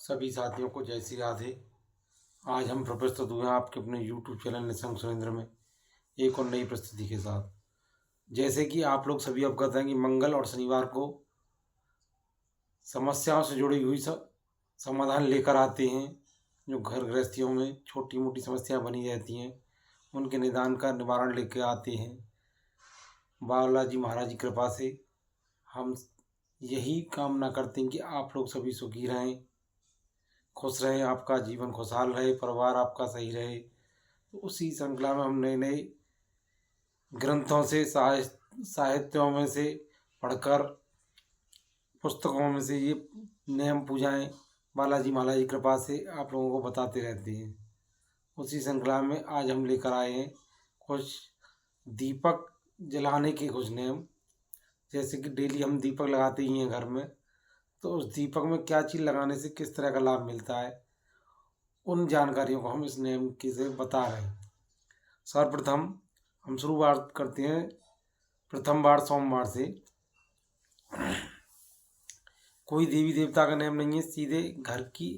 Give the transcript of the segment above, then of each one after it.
सभी साथियों को जय श्री राधे। आज हम प्रोफेसर दुआ आपके अपने यूट्यूब चैनल निशंक सुरेंद्र में एक और नई प्रस्तुति के साथ, जैसे कि आप लोग सभी अवगत हैं कि मंगल और शनिवार को समस्याओं से जुड़ी हुई समाधान लेकर आते हैं। जो घर गृहस्थियों में छोटी मोटी समस्याएं बनी रहती हैं उनके निदान का निवारण लेकर आते हैं। बालाजी महाराज की कृपा से हम यही कामना करते हैं कि आप लोग सभी सुखी रहें, खुश रहें, आपका जीवन खुशहाल रहे, परिवार आपका सही रहे। तो उसी श्रृंखला में हम नए नए ग्रंथों से साहित्यों में से पढ़कर, पुस्तकों में से ये नियम पूजाएं बालाजी महाराज की कृपा से आप लोगों को बताते रहते हैं। उसी श्रृंखला में आज हम लेकर आए हैं कुछ दीपक जलाने के कुछ नियम। जैसे कि डेली हम दीपक लगाते ही हैं घर में, तो उस दीपक में क्या चीज़ लगाने से किस तरह का लाभ मिलता है, उन जानकारियों को हम इस नियम के से बता रहे हैं। सर्वप्रथम हम शुरुआत करते हैं प्रथम बार सोमवार से। कोई देवी देवता का नियम नहीं है, सीधे घर की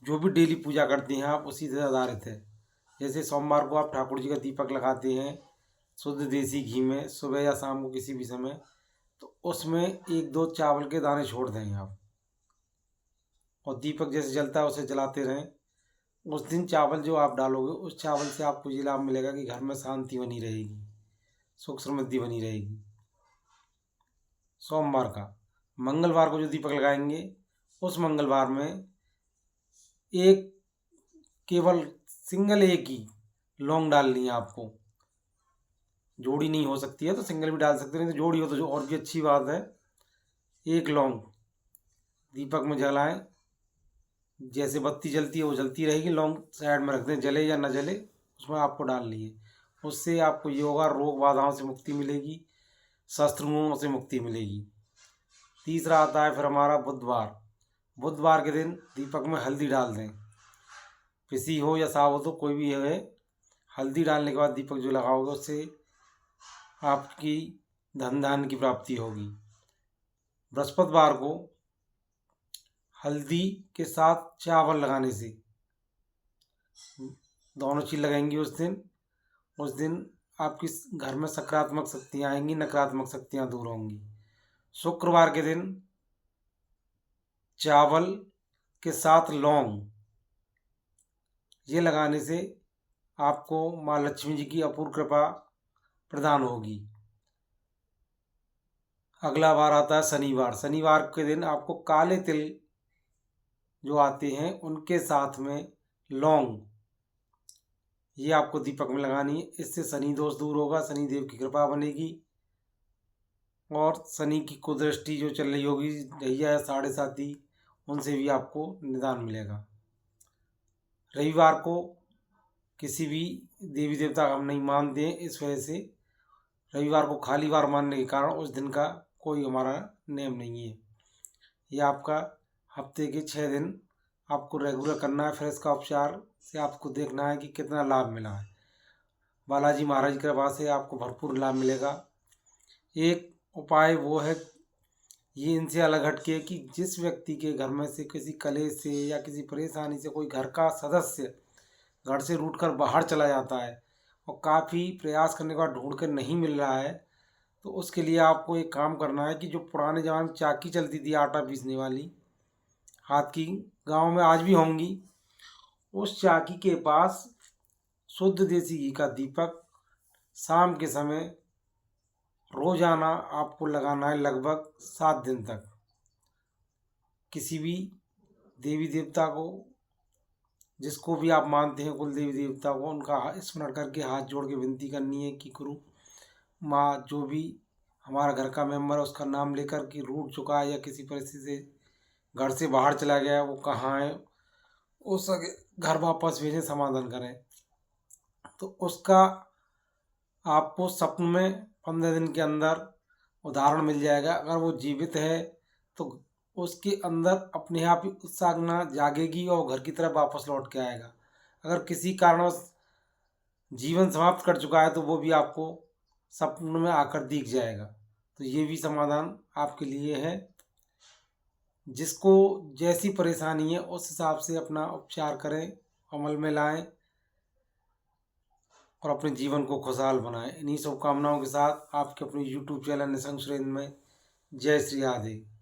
जो भी डेली पूजा करते हैं आप उसी से आधारित है। जैसे सोमवार को आप ठाकुर जी का दीपक लगाते हैं शुद्ध देसी घी में सुबह या शाम को किसी भी समय, तो उसमें 1-2 चावल के दाने छोड़ दें आप, और दीपक जैसे जलता है उसे जलाते रहें। उस दिन चावल जो आप डालोगे उस चावल से आपको ये लाभ मिलेगा कि घर में शांति बनी रहेगी, सुख समृद्धि बनी रहेगी। सोमवार का। मंगलवार को जो दीपक लगाएंगे उस मंगलवार में एक केवल सिंगल एक ही लौंग डालनी है आपको। जोड़ी नहीं हो सकती है तो सिंगल भी डाल सकते हैं, नहीं तो जोड़ी हो तो जो और भी अच्छी बात है। एक लौंग दीपक में जलाएं, जैसे बत्ती जलती है वो जलती रहेगी, लौंग साइड में रख दें, जले या न जले उसमें आपको डालनी है। उससे आपको योगा रोग बाधाओं से मुक्ति मिलेगी, शत्रुओं से मुक्ति मिलेगी। तीसरा आता है फिर हमारा बुधवार। बुधवार के दिन दीपक में हल्दी डाल दें, पिसी हो या साबुत हो कोई भी है। हल्दी डालने के बाद दीपक जो लगाओगे उससे आपकी धन धान्य की प्राप्ति होगी। बृहस्पतिवार को हल्दी के साथ चावल लगाने से दोनों चीज़ लगाएंगी उस दिन आपकी घर में सकारात्मक शक्तियाँ आएंगी, नकारात्मक शक्तियाँ दूर होंगी। शुक्रवार के दिन चावल के साथ लौंग ये लगाने से आपको माँ लक्ष्मी जी की अपूर्व कृपा प्रदान होगी। अगला बार आता है शनिवार। शनिवार के दिन आपको काले तिल जो आते हैं उनके साथ में लौंग ये आपको दीपक में लगानी है। इससे शनि दोष दूर होगा, शनि देव की कृपा बनेगी और शनि की कुदृष्टि जो चल रही होगी ढैया या 7.5 उनसे भी आपको निदान मिलेगा। रविवार को किसी भी देवी देवता का हम नहीं मानते हैं, इस वजह से रविवार को खाली वार मानने के कारण उस दिन का कोई हमारा नियम नहीं है। ये आपका हफ्ते के 6 दिन आपको रेगुलर करना है। फिर इसका उपचार से आपको देखना है कि कितना लाभ मिला है। बालाजी महाराज की कृपा से आपको भरपूर लाभ मिलेगा। एक उपाय वो है, ये इनसे अलग हटके कि जिस व्यक्ति के घर में से किसी कलेश से या किसी परेशानी से कोई घर का सदस्य घर से रूठ कर बाहर चला जाता है और काफ़ी प्रयास करने के बाद ढूंढ कर नहीं मिल रहा है, तो उसके लिए आपको एक काम करना है कि जो पुराने ज़माने में चाकी चलती थी आटा पीसने वाली, हाथ की, गांव में आज भी होंगी, उस चाकी के पास शुद्ध देसी घी का दीपक शाम के समय रोजाना आपको लगाना है लगभग 7 दिन तक। किसी भी देवी देवता को, जिसको भी आप मानते हैं कुल देवी देवता को, उनका स्मरण करके हाथ जोड़ के विनती करनी है कि गुरु माँ जो भी हमारा घर का मेंबर है उसका नाम लेकर कि रूठ चुका है या किसी परिस्थिति से घर से बाहर चला गया है, वो कहाँ है, उस घर वापस भेजें, समाधान करें। तो उसका आपको स्वप्न में 15 दिन के अंदर उदाहरण मिल जाएगा। अगर वो जीवित है तो उसके अंदर अपने आप ही उत्साहना जागेगी और घर की तरफ वापस लौट के आएगा। अगर किसी कारणवश जीवन समाप्त कर चुका है तो वो भी आपको सपने में आकर दिख जाएगा। तो ये भी समाधान आपके लिए है। जिसको जैसी परेशानी है उस हिसाब से अपना उपचार करें, अमल में लाएं और अपने जीवन को खुशहाल बनाएं। इन्हीं शुभकामनाओं के साथ आपके अपने YouTube चैनल निसंग सुरेंद्र में जय श्री राधे।